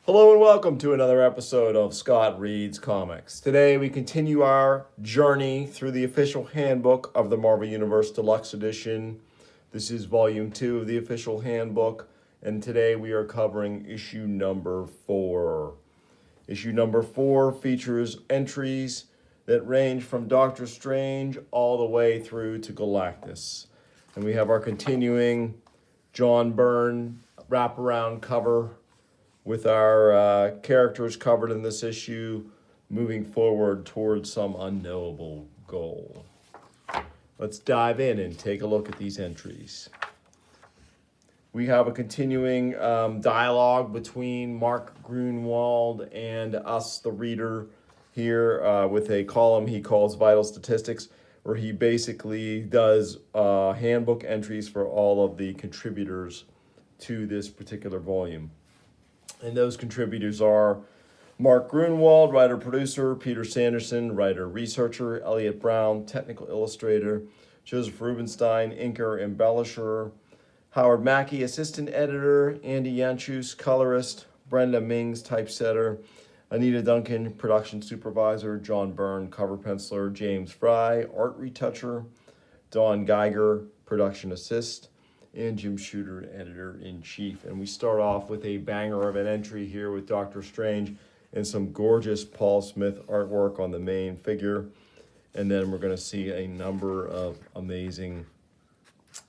Hello and welcome to another episode of Scott Reads Comics. Today we continue our journey through the official handbook of the Marvel Universe Deluxe Edition. This is volume 2 of the official handbook, and today we are covering issue number 4. Issue number 4 features entries that range from Doctor Strange all the way through to Galactus. And we have our continuing John Byrne wraparound cover with our characters covered in this issue, moving forward towards some unknowable goal. Let's dive in and take a look at these entries. We have a continuing dialogue between Mark Grunwald and us, the reader, here with a column he calls Vital Statistics, where he basically does handbook entries for all of the contributors to this particular volume. And those contributors are Mark Grunwald, writer-producer, Peter Sanderson, writer-researcher, Elliot Brown, technical illustrator, Joseph Rubinstein, inker, embellisher, Howard Mackey, assistant editor, Andy Yanchus, colorist, Brenda Mings, typesetter, Anita Duncan, production supervisor, John Byrne, cover penciler, James Fry, art retoucher, Don Geiger, production assist, and Jim Shooter, editor-in-chief. And we start off with a banger of an entry here with Doctor Strange and some gorgeous Paul Smith artwork on the main figure. And then we're going to see a number of amazing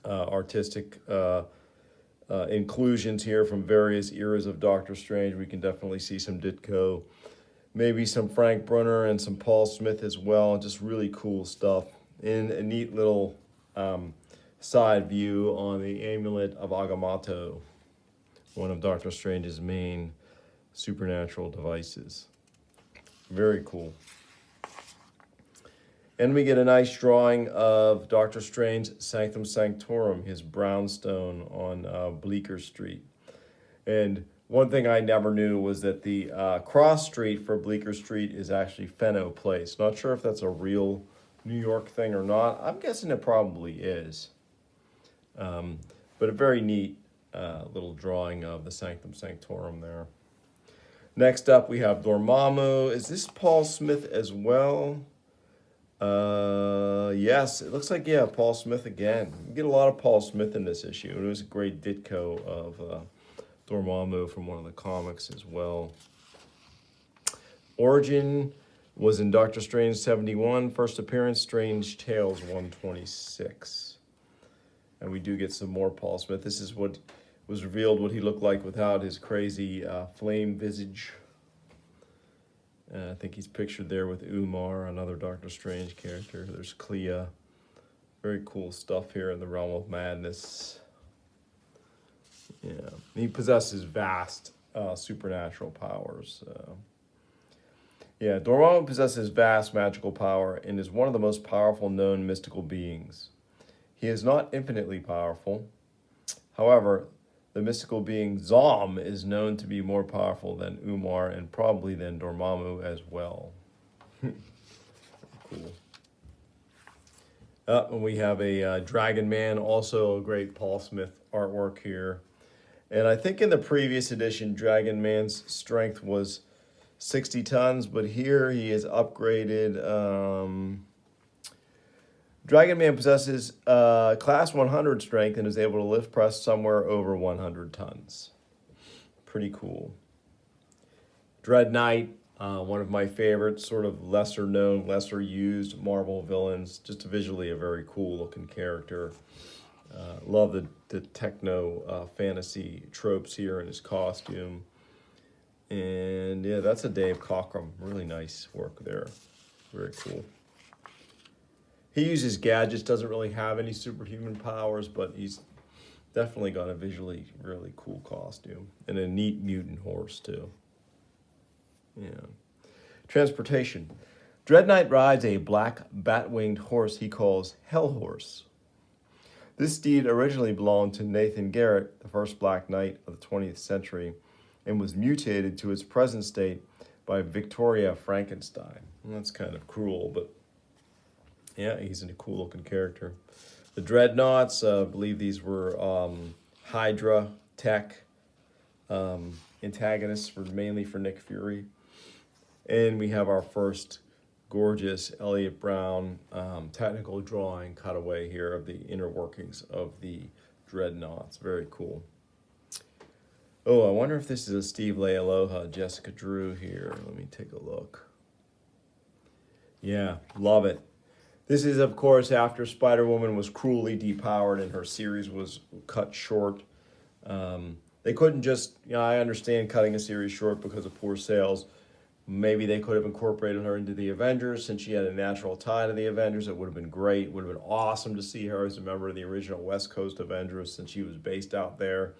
artistic inclusions here from various eras of Doctor Strange. We can definitely see some Ditko, maybe some Frank Brunner and some Paul Smith as well. Just really cool stuff. And a neat little side view on the amulet of Agamotto, one of Doctor Strange's main supernatural devices. Very cool. And we get a nice drawing of Doctor Strange's Sanctum Sanctorum, his brownstone on Bleecker Street. And one thing I never knew was that the cross street for Bleecker Street is actually Fenno Place. Not sure if that's a real New York thing or not. I'm guessing it probably is. But a very neat little drawing of the Sanctum Sanctorum there. Next up, we have Dormammu. Is this Paul Smith as well? Yes, it looks like, yeah, Paul Smith again. We get a lot of Paul Smith in this issue. It was a great Ditko of Dormammu from one of the comics as well. Origin was in Doctor Strange 71. First appearance, Strange Tales 126. And we do get some more Paul Smith. This is what was revealed, what he looked like without his crazy flame visage. I think he's pictured there with Umar, another Doctor Strange character. There's Clea. Very cool stuff here in the realm of madness. Yeah, he possesses vast supernatural powers. Dormammu possesses vast magical power and is one of the most powerful known mystical beings. He is not infinitely powerful. However, the mystical being Zom is known to be more powerful than Umar and probably than Dormammu as well. Cool. And we have a Dragon Man, also a great Paul Smith artwork here. And I think in the previous edition, Dragon Man's strength was 60 tons, but here he is upgraded. Dragon Man possesses class 100 strength and is able to lift press somewhere over 100 tons. Pretty cool. Dread Knight, one of my favorite sort of lesser known, lesser used Marvel villains. Just visually a very cool looking character. Love the techno fantasy tropes here in his costume. And yeah, that's a Dave Cockrum. Really nice work there. Very cool. He uses gadgets, doesn't really have any superhuman powers, but he's definitely got a visually really cool costume. And a neat mutant horse, too. Yeah. Transportation. Dread Knight rides a black bat-winged horse he calls Hell Horse. This steed originally belonged to Nathan Garrett, the first Black Knight of the 20th century, and was mutated to its present state by Victoria Frankenstein. And that's kind of cruel, but yeah, he's a cool looking character. The Dreadnoughts, I believe these were Hydra tech antagonists mainly for Nick Fury. And we have our first gorgeous Elliot Brown technical drawing cutaway here of the inner workings of the Dreadnoughts. Very cool. Oh, I wonder if this is a Steve Leialoha, Jessica Drew here. Let me take a look. Yeah, love it. This is, of course, after Spider-Woman was cruelly depowered and her series was cut short. They couldn't just, I understand cutting a series short because of poor sales. Maybe they could have incorporated her into the Avengers since she had a natural tie to the Avengers. It would have been great. It would have been awesome to see her as a member of the original West Coast Avengers since she was based out there.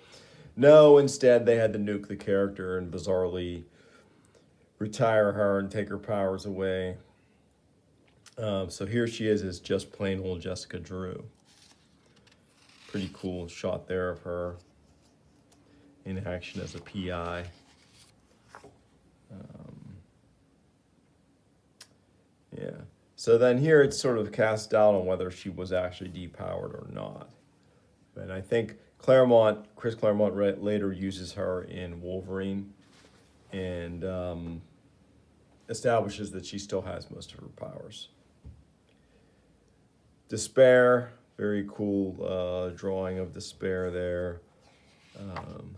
No, instead they had to nuke the character and bizarrely retire her and take her powers away. So here she is as just plain old Jessica Drew. Pretty cool shot there of her in action as a PI. Yeah. So then here it's sort of cast doubt on whether she was actually depowered or not. And I think Chris Claremont later uses her in Wolverine and establishes that she still has most of her powers. Despair, very cool drawing of Despair there.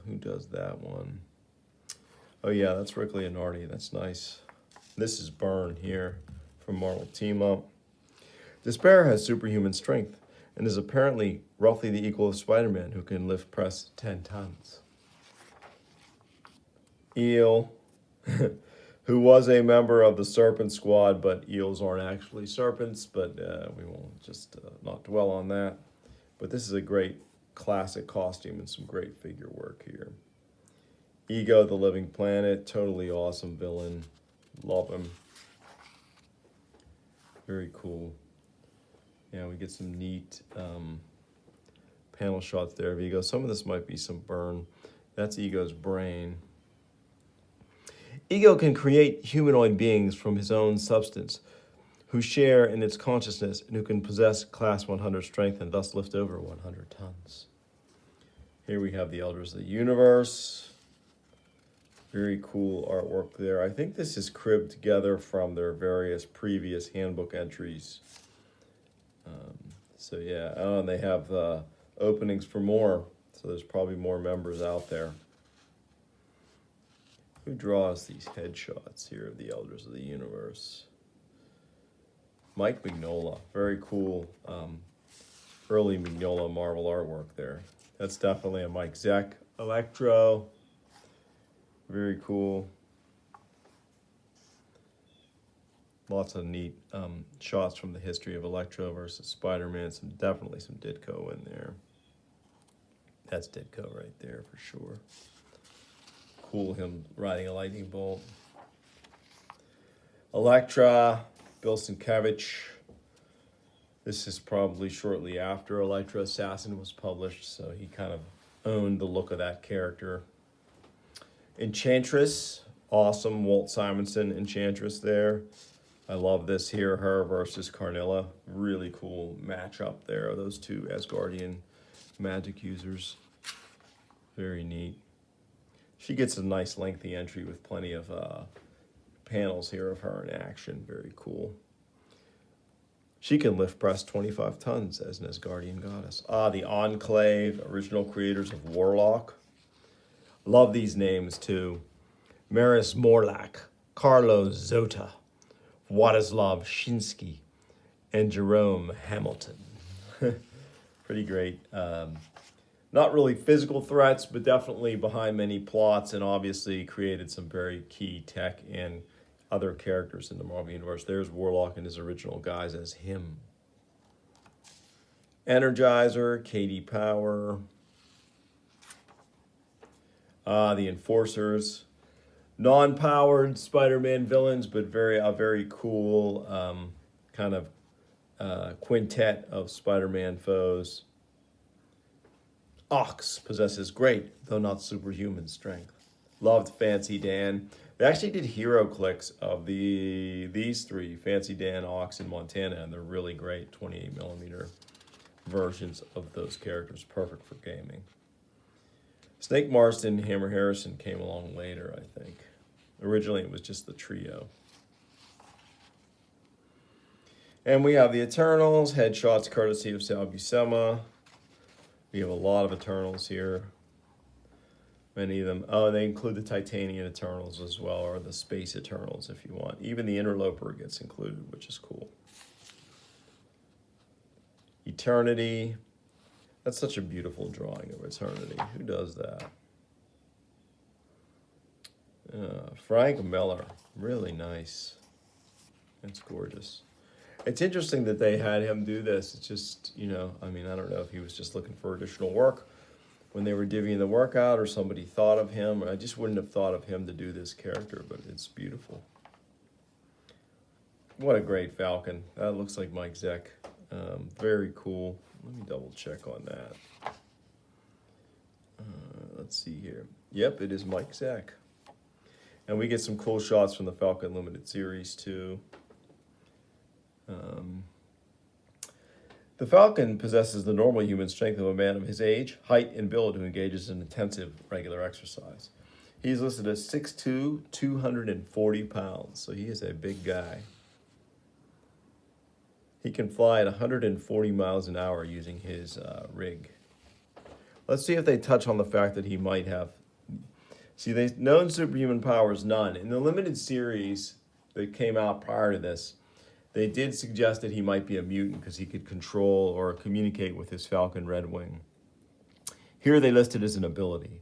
Who does that one? Oh yeah, that's Rick Leonardi. That's nice. This is Byrne here from Marvel Team Up. Despair has superhuman strength and is apparently roughly the equal of Spider-Man, who can lift press 10 tons. Eel, who was a member of the Serpent Squad, but eels aren't actually serpents, but we won't just not dwell on that. But this is a great classic costume and some great figure work here. Ego, the Living Planet, totally awesome villain. Love him. Very cool. Yeah, we get some neat panel shots there of Ego. Some of this might be some Byrne. That's Ego's brain. Ego can create humanoid beings from his own substance, who share in its consciousness and who can possess class 100 strength and thus lift over 100 tons. Here we have the Elders of the Universe. Very cool artwork there. I think this is cribbed together from their various previous handbook entries. So yeah, and they have openings for more, so there's probably more members out there. Who draws these headshots here of the Elders of the Universe? Mike Mignola, very cool early Mignola Marvel artwork there. That's definitely a Mike Zeck. Electro, very cool. Lots of neat shots from the history of Electro versus Spider-Man. Definitely some Ditko in there. That's Ditko right there for sure. Cool, him riding a lightning bolt. Elektra, Bill Sienkiewicz. This is probably shortly after Elektra Assassin was published, so he kind of owned the look of that character. Enchantress, awesome Walt Simonson Enchantress there. I love this here, her versus Carnilla. Really cool matchup there of those two Asgardian magic users. Very neat. She gets a nice lengthy entry with plenty of panels here of her in action. Very cool. She can lift press 25 tons as an Asgardian goddess. The Enclave, original creators of Warlock. Love these names too. Maris Morlach, Carlos Zota, Władysław Shinsky, and Jerome Hamilton. Pretty great. Not really physical threats, but definitely behind many plots, and obviously created some very key tech and other characters in the Marvel Universe. There's Warlock and his original guys as him. Energizer, Katie Power. The Enforcers. Non-powered Spider-Man villains, but very cool kind of quintet of Spider-Man foes. Ox possesses great, though not superhuman, strength. Loved Fancy Dan. They actually did hero clicks of these three, Fancy Dan, Ox, and Montana, and they're really great 28mm versions of those characters, perfect for gaming. Snake Marston and Hammer Harrison came along later, I think. Originally, it was just the trio. And we have the Eternals, headshots courtesy of Sal Buscema. We have a lot of Eternals here. Many of them. Oh, they include the Titanian Eternals as well, or the Space Eternals if you want. Even the Interloper gets included, which is cool. Eternity. That's such a beautiful drawing of Eternity. Who does that? Frank Miller. Really nice. That's gorgeous. It's interesting that they had him do this. It's just, you know, I mean, I don't know if he was just looking for additional work when they were divvying the work out, or somebody thought of him. I just wouldn't have thought of him to do this character, but it's beautiful. What a great Falcon. That looks like Mike Zeck. Very cool. Let me double check on that. Let's see here. Yep, it is Mike Zeck. And we get some cool shots from the Falcon Limited Series too. The Falcon possesses the normal human strength of a man of his age, height, and build who engages in intensive regular exercise. He's listed as 6'2", 240 pounds, so he is a big guy. He can fly at 140 miles an hour using his rig. Let's see if they touch on the fact that he might have... See, they've known superhuman powers, none. In the limited series that came out prior to this, they did suggest that he might be a mutant because he could control or communicate with his Falcon Red Wing. Here they listed as an ability.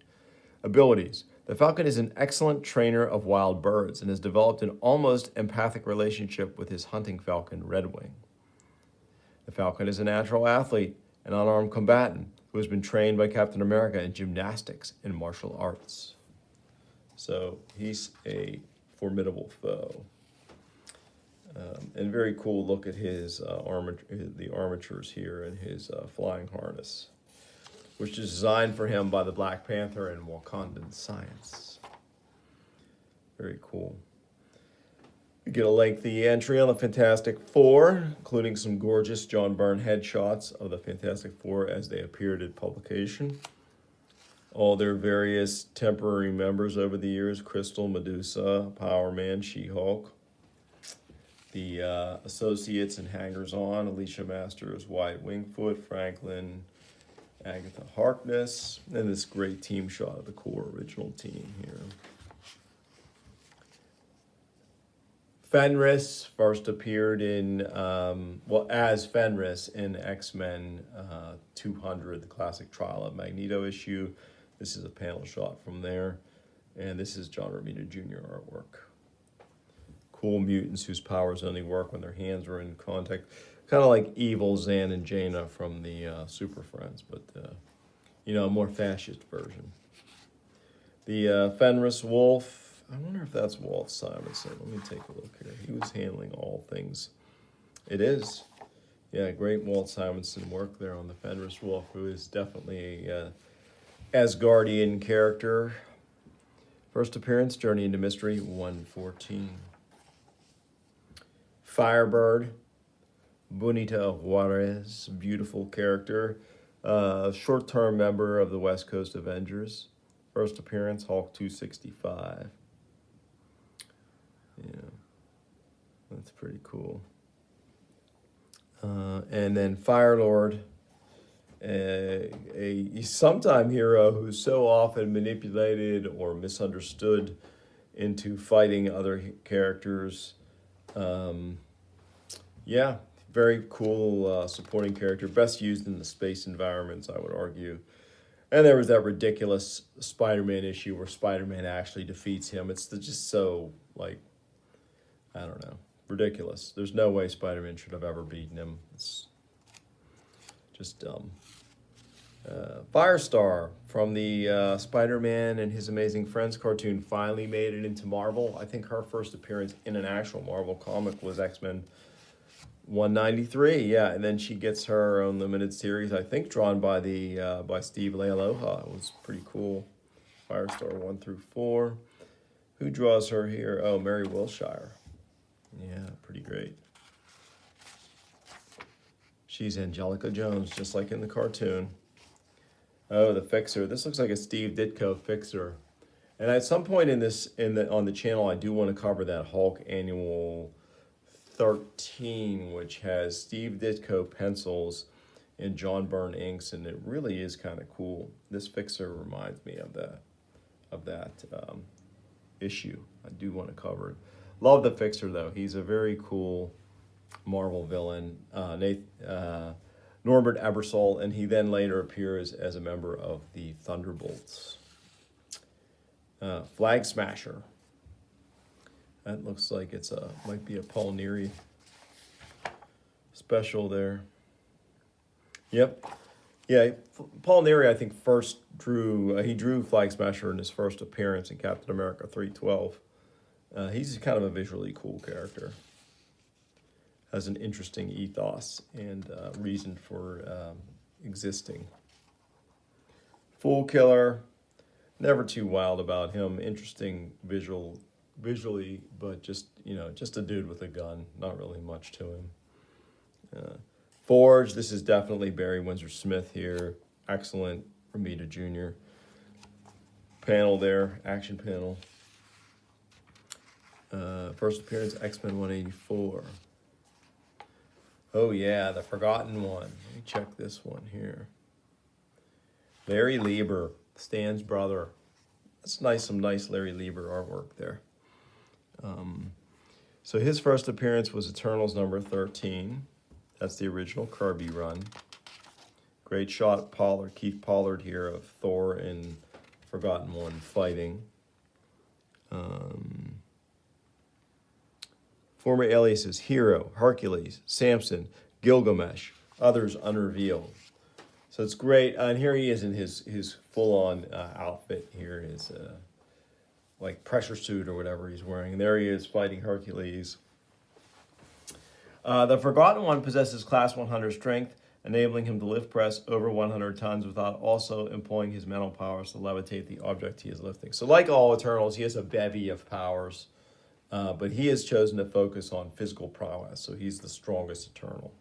Abilities. The Falcon is an excellent trainer of wild birds and has developed an almost empathic relationship with his hunting Falcon Red Wing. The Falcon is a natural athlete, an unarmed combatant who has been trained by Captain America in gymnastics and martial arts. So he's a formidable foe. And very cool look at his the armatures here and his flying harness, which is designed for him by the Black Panther and Wakandan Science. Very cool. We get a lengthy entry on the Fantastic Four, including some gorgeous John Byrne headshots of the Fantastic Four as they appeared at publication. All their various temporary members over the years: Crystal, Medusa, Power Man, She-Hulk. The associates and hangers-on: Alicia Masters, Wyatt Wingfoot, Franklin, Agatha Harkness, and this great team shot of the core original team here. Fenris first appeared in, as Fenris in X-Men 200, the classic Trial of Magneto issue. This is a panel shot from there, and this is John Romita Jr. artwork. Cool mutants whose powers only work when their hands are in contact. Kind of like evil Zan and Jaina from the Super Friends, but, a more fascist version. The Fenris Wolf, I wonder if that's Walt Simonson. Let me take a look here. He was handling all things. It is. Yeah, great Walt Simonson work there on the Fenris Wolf, who is definitely a Asgardian character. First appearance, Journey into Mystery 114. Firebird, Bonita Juarez, beautiful character. Short-term member of the West Coast Avengers. First appearance, Hulk 265. Yeah, that's pretty cool. And then Firelord, a sometime hero who's so often manipulated or misunderstood into fighting other characters. Yeah, very cool supporting character. Best used in the space environments, I would argue. And there was that ridiculous Spider-Man issue where Spider-Man actually defeats him. It's just so, I don't know, ridiculous. There's no way Spider-Man should have ever beaten him. It's just dumb. Firestar from the Spider-Man and His Amazing Friends cartoon finally made it into Marvel. I think her first appearance in an actual Marvel comic was X-Men 193, yeah, and then she gets her own limited series, I think drawn by by Steve Leialoha. It was pretty cool. Firestar 1 through 4. Who draws her here? Oh, Mary Wilshire. Yeah, pretty great. She's Angelica Jones, just like in the cartoon. Oh, the Fixer. This looks like a Steve Ditko Fixer. And at some point on the channel, I do want to cover that Hulk Annual 13, which has Steve Ditko pencils and John Byrne inks, and it really is kind of cool. This Fixer reminds me of that issue. I do want to cover it. Love the Fixer though. He's a very cool Marvel villain. Norbert Ebersol, and he then later appears as a member of the Thunderbolts. Flag Smasher. That looks like might be a Paul Neary special there. Yep. Yeah, Paul Neary, I think, first drew Flag Smasher in his first appearance in Captain America 312. He's kind of a visually cool character. Has an interesting ethos and reason for existing. Fool Killer, never too wild about him. Interesting visually, but just a dude with a gun. Not really much to him. Forge, this is definitely Barry Windsor Smith here. Excellent Romita Jr. Panel there, action panel. First appearance, X-Men 184. Oh yeah, the Forgotten One. Let me check this one here. Larry Lieber, Stan's brother. That's nice, some nice Larry Lieber artwork there. So his first appearance was Eternals number 13. That's the original Kirby run. Great shot, Keith Pollard here of Thor and Forgotten One fighting. Former aliases: Hero, Hercules, Samson, Gilgamesh, others unrevealed. So it's great. And here he is in his full-on outfit here, his like pressure suit or whatever he's wearing. And there he is fighting Hercules. The Forgotten One possesses Class 100 strength, enabling him to lift press over 100 tons without also employing his mental powers to levitate the object he is lifting. So like all Eternals, he has a bevy of powers. But he has chosen to focus on physical prowess, so he's the strongest Eternal.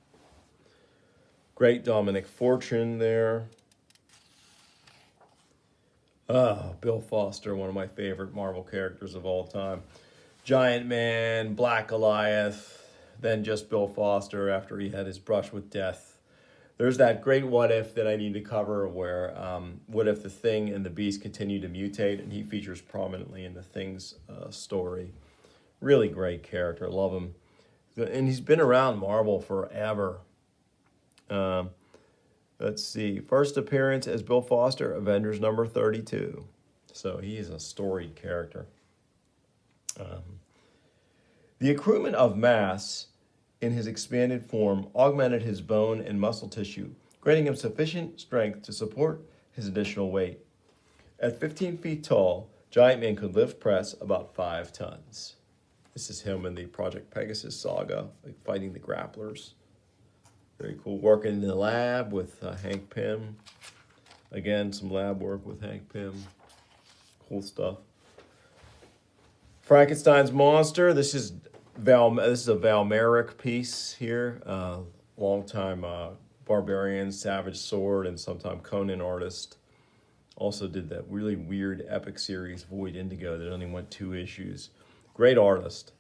Great Dominic Fortune there. Bill Foster, one of my favorite Marvel characters of all time. Giant Man, Black Goliath, then just Bill Foster after he had his brush with death. There's that great what if that I need to cover where what if the Thing and the Beast continue to mutate, and he features prominently in the Thing's story. Really great character, love him. And he's been around Marvel forever. Let's see, first appearance as Bill Foster, Avengers number 32. So he is a storied character. The accruement of mass in his expanded form augmented his bone and muscle tissue, granting him sufficient strength to support his additional weight. At 15 feet tall, Giant Man could lift press about 5 tons. This is him in the Project Pegasus saga, like fighting the grapplers. Very cool. Working in the lab with Hank Pym. Again, some lab work with Hank Pym. Cool stuff. Frankenstein's Monster. This is a Val Merrick piece here. Longtime Barbarian, Savage Sword, and sometime Conan artist. Also did that really weird epic series, Void Indigo, that only went 2 issues. Great artist.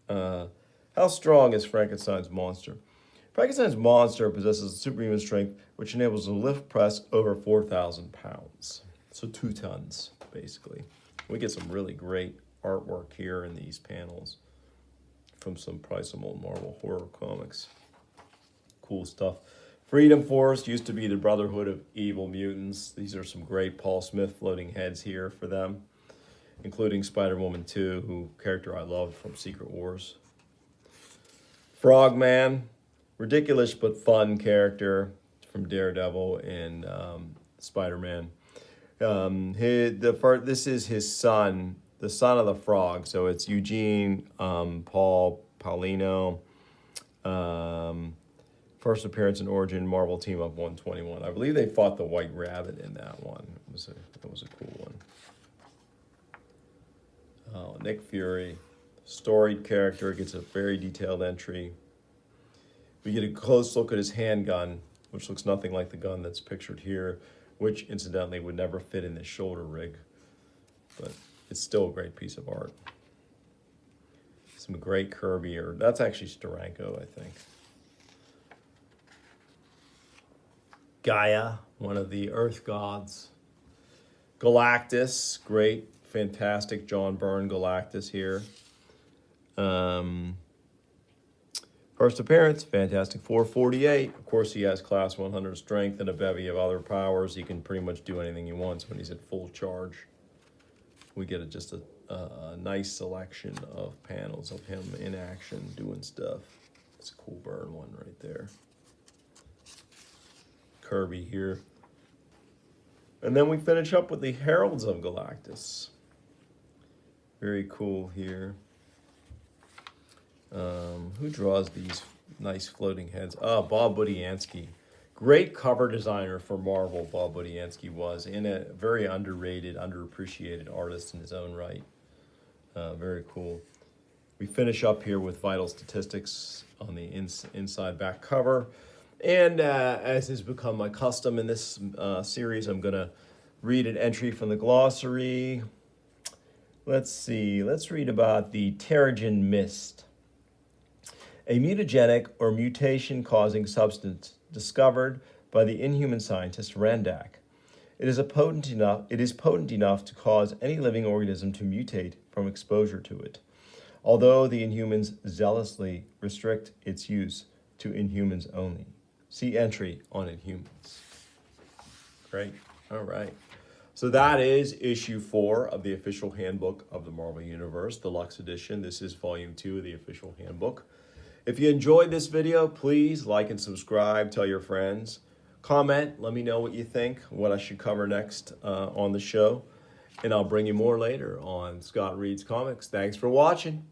How strong is Frankenstein's Monster? Frankenstein's Monster possesses superhuman strength, which enables a lift press over 4,000 pounds. So 2 tons, basically. We get some really great artwork here in these panels from probably some old Marvel horror comics. Cool stuff. Freedom Force used to be the Brotherhood of Evil Mutants. These are some great Paul Smith floating heads here for them, including Spider-Woman 2, character I love from Secret Wars. Frogman, ridiculous but fun character from Daredevil and Spider-Man. This is his son, the son of the Frog. So it's Eugene, Paulino. First appearance and origin, Marvel Team Up 121. I believe they fought the White Rabbit in that one. That was a cool one. Oh, Nick Fury, storied character, gets a very detailed entry. We get a close look at his handgun, which looks nothing like the gun that's pictured here. which incidentally would never fit in this shoulder rig, but it's still a great piece of art. Some great Kirby, or that's actually Steranko, I think. Gaia, one of the Earth gods. Galactus, great, fantastic John Byrne Galactus here. First appearance, Fantastic 448. Of course, he has class 100 strength and a bevy of other powers. He can pretty much do anything he wants when he's at full charge. We get just a nice selection of panels of him in action doing stuff. It's a cool Byrne one right there. Kirby here. And then we finish up with the Heralds of Galactus. Very cool here. Who draws these nice floating heads? Bob Budiansky. Great cover designer for Marvel, Bob Budiansky was, and a very underrated, underappreciated artist in his own right. Very cool. We finish up here with vital statistics on the inside back cover. And as has become my custom in this series, I'm going to read an entry from the glossary. Let's see. Let's read about the Terrigen Mist. A mutagenic or mutation-causing substance discovered by the Inhuman scientist Randak. It is potent enough to cause any living organism to mutate from exposure to it, although the Inhumans zealously restrict its use to Inhumans only. See entry on Inhumans. Great. All right. So that is issue 4 of the official handbook of the Marvel Universe, Deluxe Edition. This is volume 2 of the official handbook. If you enjoyed this video, please like and subscribe, tell your friends. Comment, let me know what you think, what I should cover next on the show. And I'll bring you more later on Scott Reads Comics. Thanks for watching.